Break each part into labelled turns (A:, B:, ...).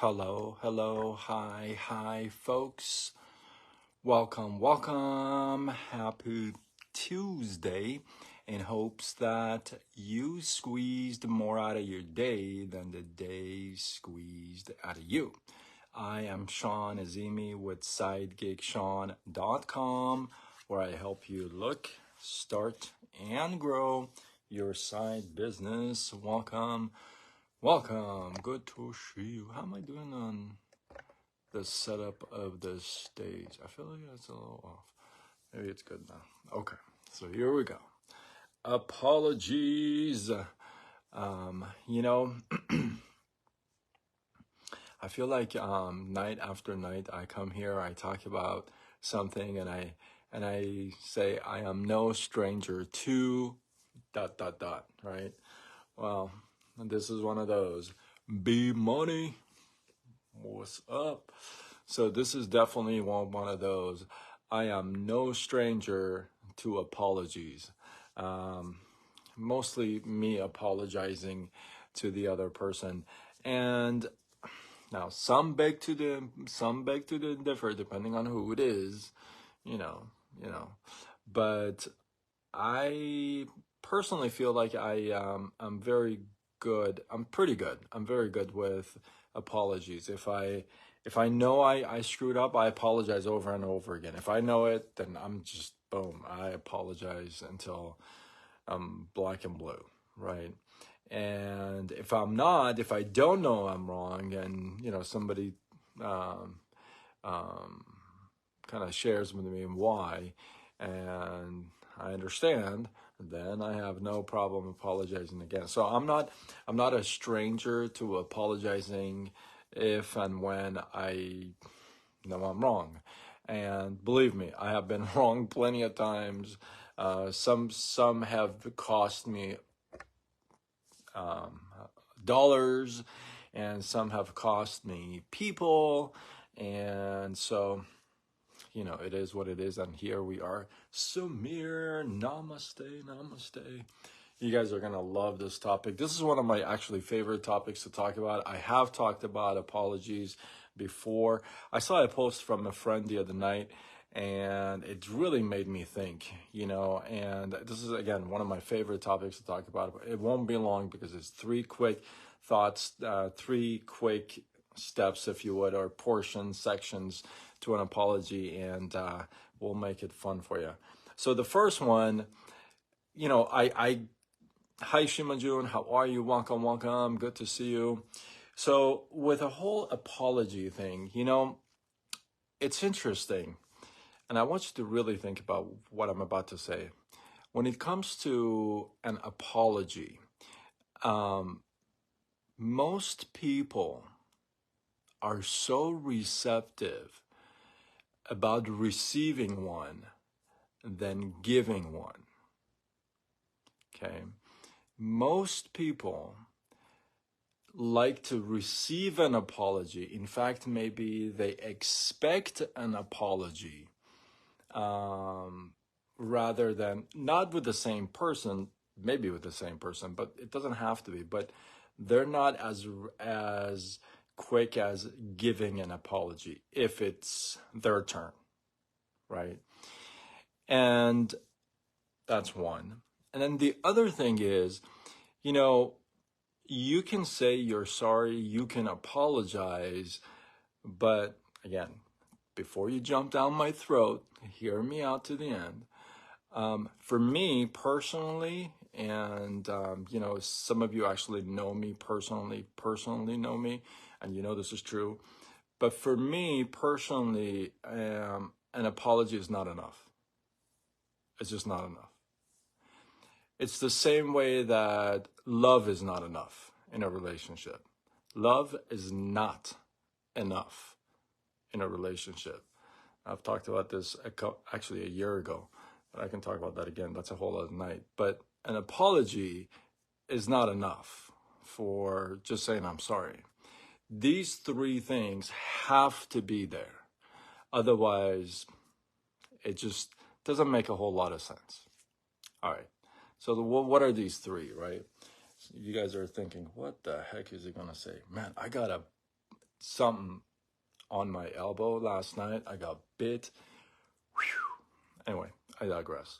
A: Hello, hello, hi, folks. Welcome. Happy Tuesday. In hopes that you squeezed more out of your day than the day squeezed out of you. I am Sean Azimi with SideGigSean.com, where I help you look, start, and grow your side business. Welcome. Good to see you. How am I doing on the setup of the stage? I feel like it's a little off. Maybe it's good now. Okay, so here we go. Apologies. You know, I feel like night after night I come here, I talk about something, and I say I am no stranger to ... right? Well, this is one of those. B Money, what's up? So this is definitely one of those. I am no stranger to apologies. Mostly me apologizing to the other person. And now some beg to differ depending on who it is, you know. But I personally feel like I'm very good. I'm pretty good. I'm very good with apologies. If I know I screwed up, I apologize over and over again. If I know it, then I'm just boom. I apologize until I'm black and blue, right? And if I don't know I'm wrong, and somebody um, kind of shares with me why, and I understand, then I have no problem apologizing again. So I'm not a stranger to apologizing if and when I know I'm wrong. And believe me, I have been wrong plenty of times. Some have cost me dollars, and some have cost me people, and so it is what it is, and here we are. Samir, namaste. You guys are going to love this topic. This is one of my actually favorite topics to talk about. I have talked about apologies before. I saw a post from a friend the other night, and it really made me think, and this is, again, one of my favorite topics to talk about. It won't be long because it's three quick thoughts, three quick steps, if you would, or portions, sections to an apology, and we'll make it fun for you. So the first one, hi Shimajun, how are you? Welcome. Good to see you. So with a whole apology thing, it's interesting, and I want you to really think about what I'm about to say. When it comes to an apology, most people are so receptive about receiving one than giving one. Okay? Most people like to receive an apology. In fact, maybe they expect an apology, rather than, not with the same person, maybe with the same person, but it doesn't have to be. But they're not as quick as giving an apology if it's their turn, right? And that's one. And then the other thing is, you can say you're sorry, you can apologize, but again, before you jump down my throat, hear me out to the end. For me personally, and some of you actually know me personally know me, and this is true. But for me personally, an apology is not enough. It's just not enough. It's the same way that love is not enough in a relationship. Love is not enough in a relationship. I've talked about this actually a year ago, but I can talk about that again. That's a whole other night. But an apology is not enough for just saying I'm sorry. These three things have to be there. Otherwise, it just doesn't make a whole lot of sense. All right. So what are these three, right? So you guys are thinking, what the heck is he going to say? Man, I got a something on my elbow last night. I got bit. Whew. Anyway, I digress.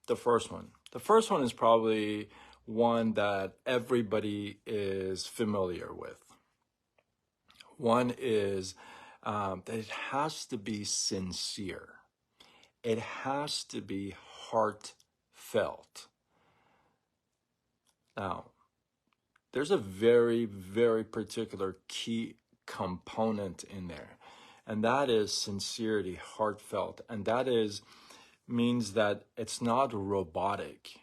A: The first one is probably one that everybody is familiar with. One is that it has to be sincere. It has to be heartfelt. Now, there's a very, very particular key component in there, and that is sincerity, heartfelt, and that means that it's not robotic.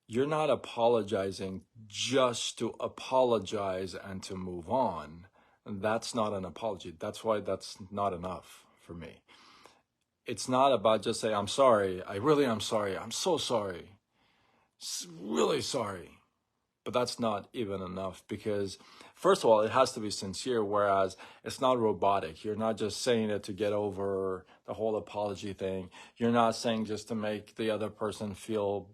A: You're not apologizing just to apologize and to move on. That's not an apology. That's why that's not enough for me. It's not about just saying, I'm sorry. I really am sorry. I'm so sorry. Really sorry. But that's not even enough because, first of all, it has to be sincere, whereas it's not robotic. You're not just saying it to get over the whole apology thing. You're not saying just to make the other person feel,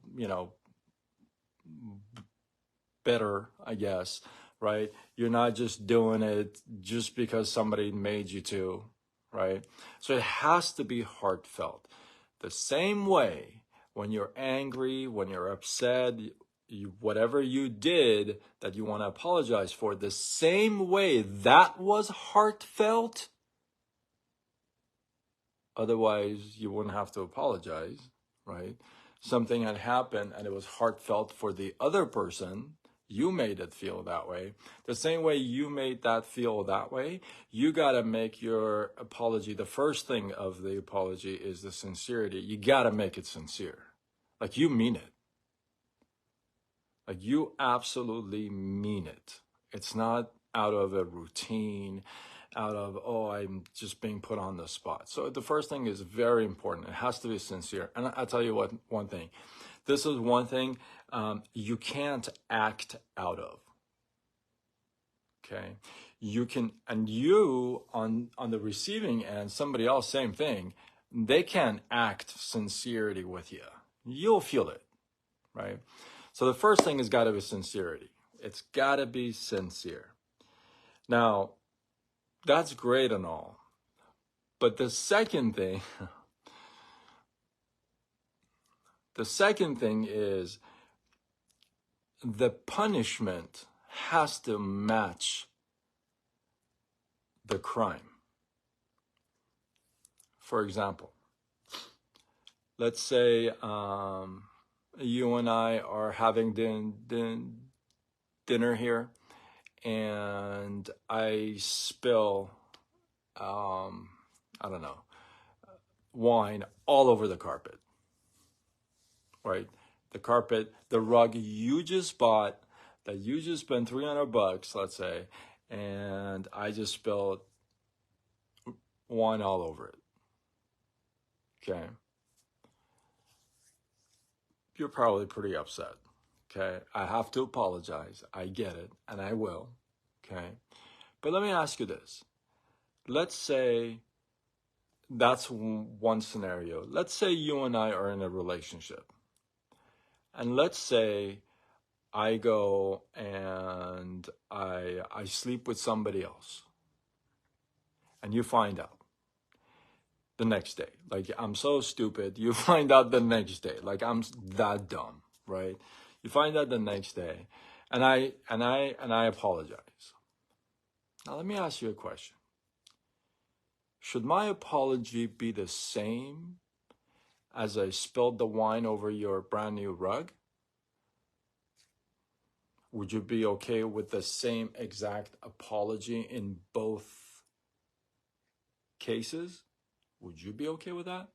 A: better, I guess, right? You're not just doing it just because somebody made you to, right? So it has to be heartfelt. The same way when you're angry, when you're upset, whatever you did that you want to apologize for, the same way that was heartfelt. Otherwise, you wouldn't have to apologize, right? Something had happened and it was heartfelt for the other person. You made it feel that way. The same way you made that feel that way, you got to make your apology. The first thing of the apology is the sincerity. You got to make it sincere. Like you mean it. Like you absolutely mean it. It's not out of a routine, out of, oh, I'm just being put on the spot. So the first thing is very important. It has to be sincere. And I'll tell you what, one thing. This is one thing you can't act out of. Okay? You can, and you on the receiving end, somebody else, same thing, they can act sincerity with you. You'll feel it, right? So the first thing has got to be sincerity. It's got to be sincere. Now, that's great and all. But the second thing is the punishment has to match the crime. For example, let's say you and I are having dinner here, and I spill, I don't know, wine all over the carpet, right? The carpet, the rug you just bought, that you just spent $300, let's say, and I just spilled wine all over it. Okay. You're probably pretty upset. Okay. I have to apologize. I get it, and I will. Okay. But let me ask you this. Let's say that's one scenario. Let's say you and I are in a relationship. And let's say I go and I sleep with somebody else. And you find out the next day. Like, I'm so stupid. You find out the next day. Like, I'm that dumb, right? You find out the next day. And I apologize. Now, let me ask you a question. Should my apology be the same as I spilled the wine over your brand new rug? Would you be okay with the same exact apology in both cases? Would you be okay with that?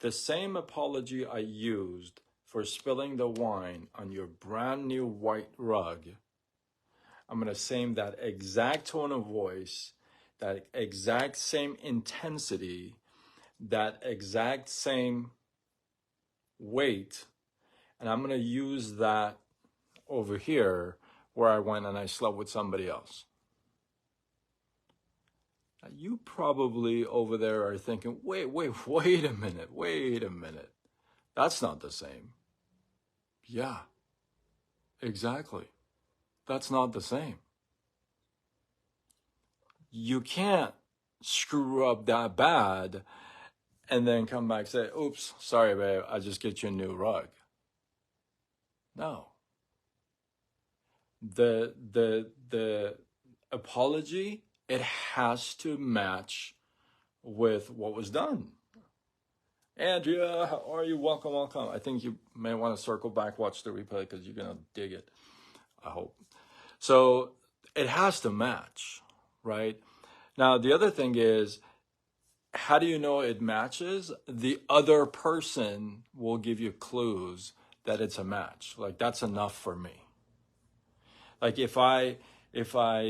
A: The same apology I used for spilling the wine on your brand new white rug, I'm going to say that exact tone of voice, that exact same intensity, that exact same weight, and I'm going to use that over here where I went and I slept with somebody else. Now, you probably over there are thinking, wait a minute. That's not the same. Yeah, exactly. That's not the same. You can't screw up that bad and then come back and say, oops, sorry, babe, I just get you a new rug. No. The apology, it has to match with what was done. Andrea, how are you? Welcome, welcome. I think you may want to circle back, watch the replay, because you're going to dig it, I hope. So it has to match, right? Now, the other thing is, how do you know it matches? The other person will give you clues that it's a match. Like, that's enough for me. Like, if I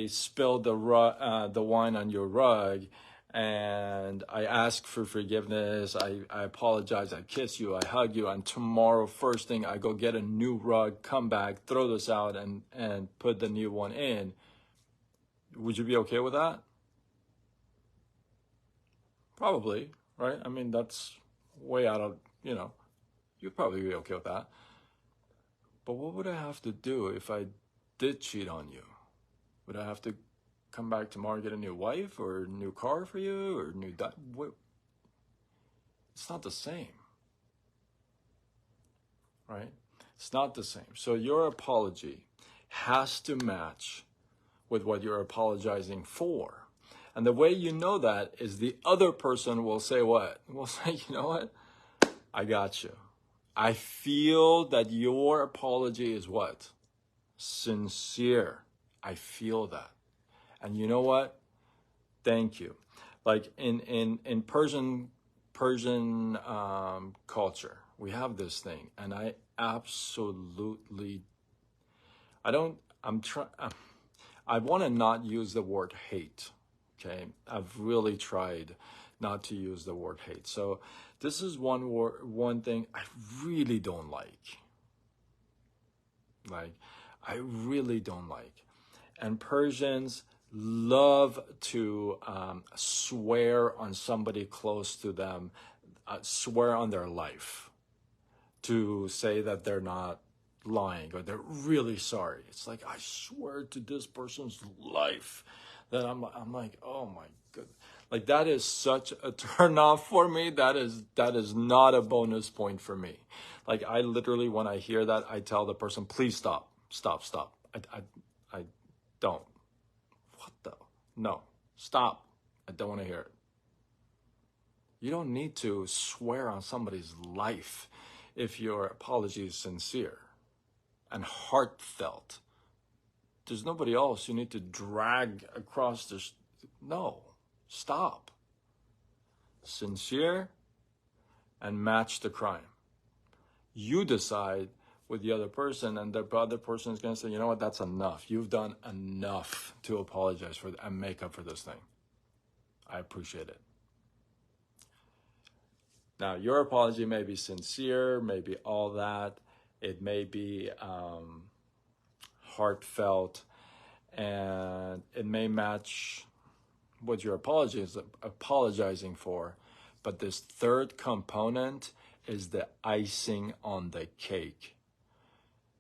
A: spilled the wine on your rug and I ask for forgiveness, I apologize, I kiss you, I hug you, and tomorrow first thing I go get a new rug, come back, throw this out and put the new one in, would you be okay with that? Probably, right? I mean, that's way out of, you'd probably be okay with that. But what would I have to do if I did cheat on you? Would I have to come back tomorrow and get a new wife or a new car for you or new it's not the same, right? It's not the same. So your apology has to match with what you're apologizing for. And the way you know that is the other person will say what? Will say, you know what? I got you. I feel that your apology is what? Sincere. I feel that. And you know what? Thank you. Like in Persian culture, we have this thing, and I absolutely, I don't, I'm trying, I want to not use the word hate. Okay, I've really tried not to use the word hate. So this is one thing I really don't like. Like, I really don't like. And Persians love to swear on somebody close to them, swear on their life, to say that they're not lying or they're really sorry. It's like, I swear to this person's life that I'm like, oh my goodness. Like, that is such a turn off for me. That is not a bonus point for me. Like, I literally, when I hear that, I tell the person, please stop. I don't. What the? No, stop. I don't want to hear it. You don't need to swear on somebody's life if your apology is sincere and heartfelt. There's nobody else you need to drag across this. No, stop. Sincere and match the crime. You decide with the other person, and the other person is going to say, you know what, that's enough. You've done enough to apologize for and make up for this thing. I appreciate it. Now, your apology may be sincere, maybe all that. It may be heartfelt, and it may match what your apology is apologizing for. But this third component is the icing on the cake.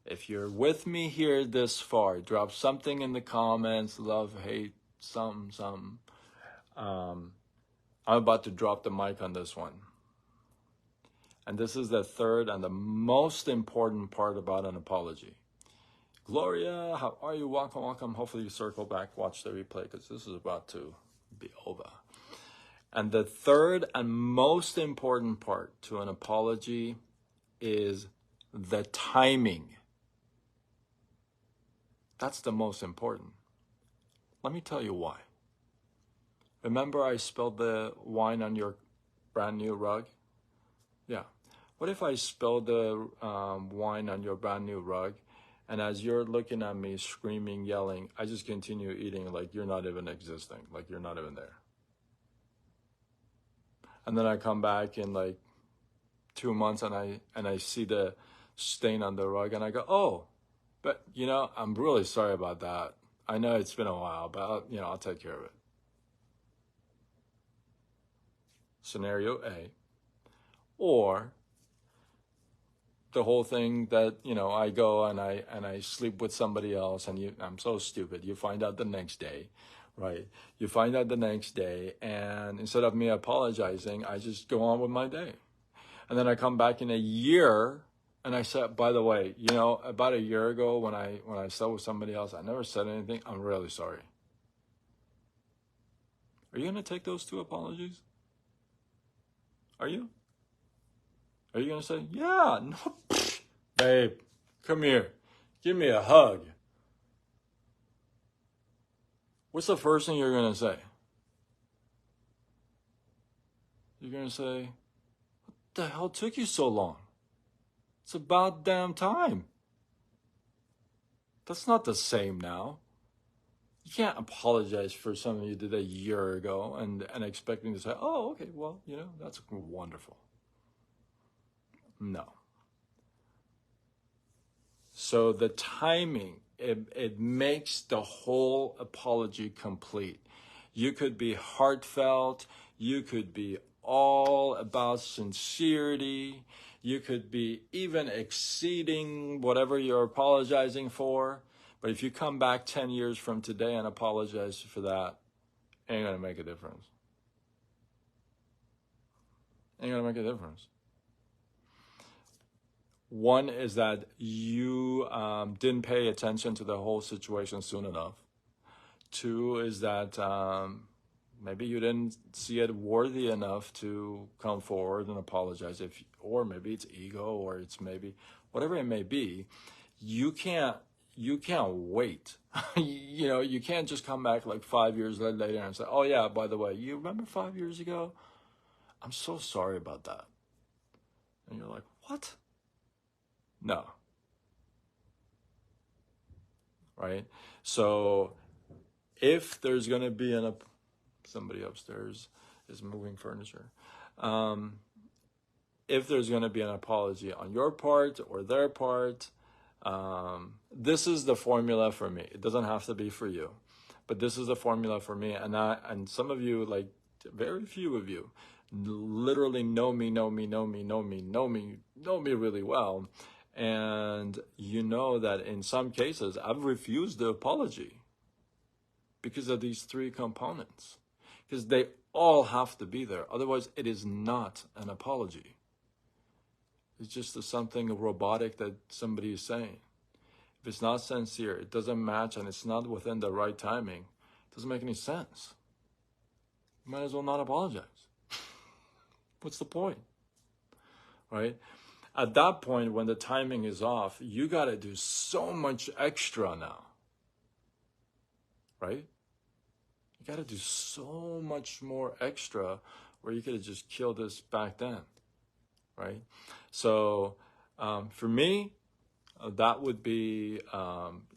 A: If you're with me here this far, drop something in the comments, love, hate, some. I'm about to drop the mic on this one. And this is the third and the most important part about an apology. Gloria, how are you? Welcome, welcome. Hopefully you circle back, watch the replay, because this is about to be over. And the third and most important part to an apology is the timing. That's the most important. Let me tell you why. Remember I spilled the wine on your brand new rug? Yeah. What if I spilled the wine on your brand new rug, and as you're looking at me, screaming, yelling, I just continue eating like you're not even existing, like you're not even there. And then I come back in like 2 months and I see the stain on the rug and I go, oh, but I'm really sorry about that. I know it's been a while, but I'll take care of it. Scenario A. Or the whole thing that, you know, I go and I sleep with somebody else, and I'm so stupid. You find out the next day, right? You find out the next day, and instead of me apologizing, I just go on with my day. And then I come back in a year and I said, by the way, you know, about a year ago when I slept with somebody else, I never said anything. I'm really sorry. Are you going to take those 2 apologies? Are you? Are you going to say, yeah, no, babe, come here. Give me a hug. What's the first thing you're going to say? You're going to say, what the hell took you so long? It's about damn time. That's not the same now. You can't apologize for something you did a year ago and expecting to say, oh, okay, well, you know, that's wonderful. No. So the timing, it makes the whole apology complete. You could be heartfelt. You could be all about sincerity. You could be even exceeding whatever you're apologizing for. But if you come back 10 years from today and apologize for that, ain't going to make a difference. Ain't going to make a difference. One is that you didn't pay attention to the whole situation soon enough. 2 is that maybe you didn't see it worthy enough to come forward and apologize. Or maybe it's ego, or it's maybe whatever it may be. You can't wait. You know, you can't just come back like 5 years later and say, oh yeah, by the way, you remember 5 years ago? I'm so sorry about that. And you're like, what? No. Right? So if there's going to be somebody upstairs is moving furniture. If there's going to be an apology on your part or their part, this is the formula for me. It doesn't have to be for you, but this is the formula for me. And some of you, like very few of you, literally know me really well. And you know that in some cases, I've refused the apology because of these 3 components, because they all have to be there. Otherwise, it is not an apology. It's just something robotic that somebody is saying. If it's not sincere, it doesn't match, and it's not within the right timing, it doesn't make any sense. You might as well not apologize. What's the point? Right? At that point, when the timing is off, you got to do so much extra now. Right? You got to do so much more extra where you could have just killed this back then. Right? So for me, that would be,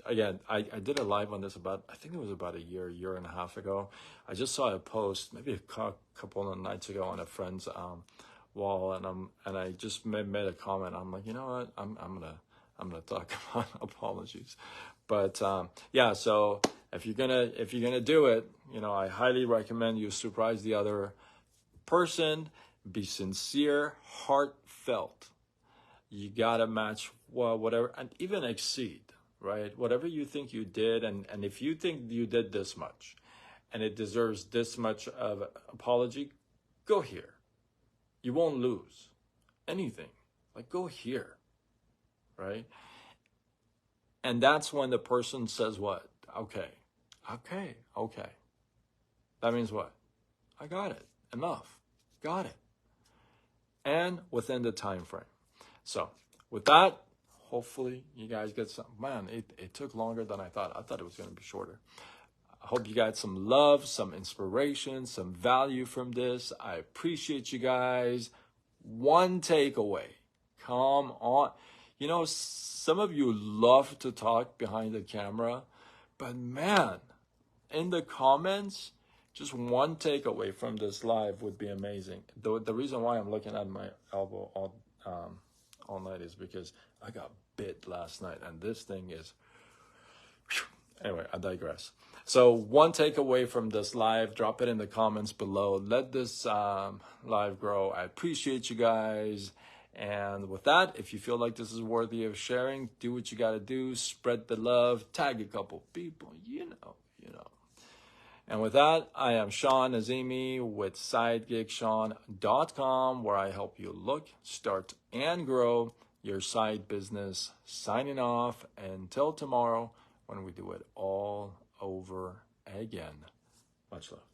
A: again, I did a live on this I think it was about a year and a half ago. I just saw a post maybe a couple of nights ago on a friend's wall, and I just made a comment. I'm like, you know what, I'm gonna talk about apologies. But yeah, so if you're gonna do it, you know, I highly recommend you surprise the other person, be sincere, heartfelt. You gotta match whatever, and even exceed, right? Whatever you think you did, and if you think you did this much, and it deserves this much of apology, go here. You won't lose anything. Like, go here, right? And that's when the person says what? Okay. That means what? I got it. Enough. Got it. And within the time frame. So with that, hopefully you guys get some. Man, it took longer than I thought. I thought it was going to be shorter. I hope you got some love, some inspiration, some value from this. I appreciate you guys. One takeaway. Come on. You know, some of you love to talk behind the camera, but man, in the comments, just one takeaway from this live would be amazing. The reason why I'm looking at my elbow all night is because I got bit last night, and this thing is... Anyway, I digress. So one takeaway from this live, drop it in the comments below. Let this live grow. I appreciate you guys. And with that, if you feel like this is worthy of sharing, do what you got to do. Spread the love. Tag a couple people. You know. And with that, I am Sean Azimi with SideGigSean.com, where I help you look, start, and grow your side business. Signing off until tomorrow when we do it all over again. Much love.